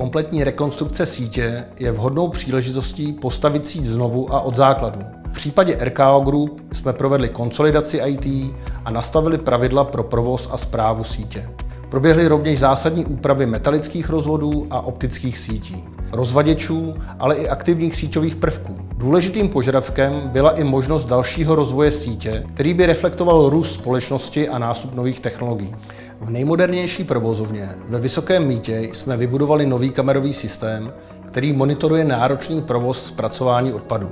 kompletní rekonstrukce sítě je vhodnou příležitostí postavit síť znovu a od základu. V případě RKO Group jsme provedli konsolidaci IT a nastavili pravidla pro provoz a správu sítě. Proběhly rovněž zásadní úpravy metalických rozvodů a optických sítí, rozvaděčů, ale i aktivních síťových prvků. Důležitým požadavkem byla i možnost dalšího rozvoje sítě, který by reflektoval růst společnosti a nástup nových technologií. V nejmodernější provozovně ve Vysokém Mýtě jsme vybudovali nový kamerový systém, který monitoruje náročný provoz zpracování odpadů.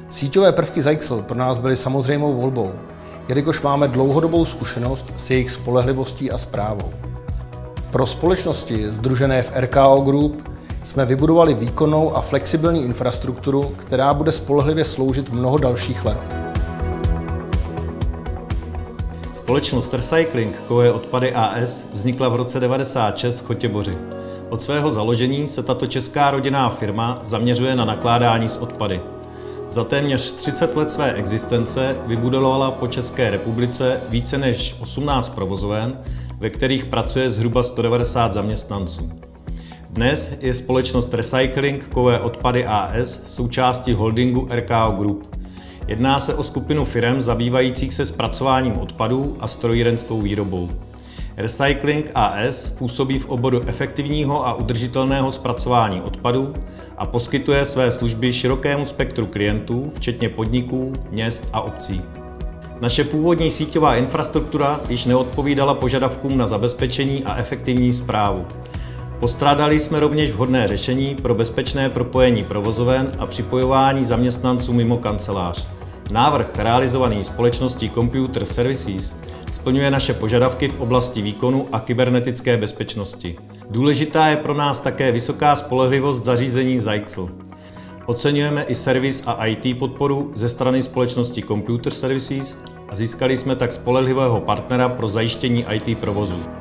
Síťové prvky Zyxel pro nás byly samozřejmou volbou, jelikož máme dlouhodobou zkušenost s jejich spolehlivostí a správou. Pro společnosti sdružené v RKO Group jsme vybudovali výkonnou a flexibilní infrastrukturu, která bude spolehlivě sloužit mnoho dalších let. Společnost Recycling Kové odpady AS vznikla v roce 1996 v Chotěboři. Od svého založení se tato česká rodinná firma zaměřuje na nakládání s odpady. Za téměř 30 let své existence vybudovala po České republice více než 18 provozoven, ve kterých pracuje zhruba 190 zaměstnanců. Dnes je společnost Recycling Kové odpady AS součástí holdingu RKO Group. Jedná se o skupinu firem zabývajících se zpracováním odpadů a strojírenskou výrobou. Recycling AS působí v oboru efektivního a udržitelného zpracování odpadů a poskytuje své služby širokému spektru klientů, včetně podniků, měst a obcí. Naše původní síťová infrastruktura již neodpovídala požadavkům na zabezpečení a efektivní správu. Postrádali jsme rovněž vhodné řešení pro bezpečné propojení provozoven a připojování zaměstnanců mimo kancelář. Návrh realizovaný společností Computer Services splňuje naše požadavky v oblasti výkonu a kybernetické bezpečnosti. Důležitá je pro nás také vysoká spolehlivost zařízení Zyxel. Oceňujeme i servis a IT podporu ze strany společnosti Computer Services a získali jsme tak spolehlivého partnera pro zajištění IT provozu.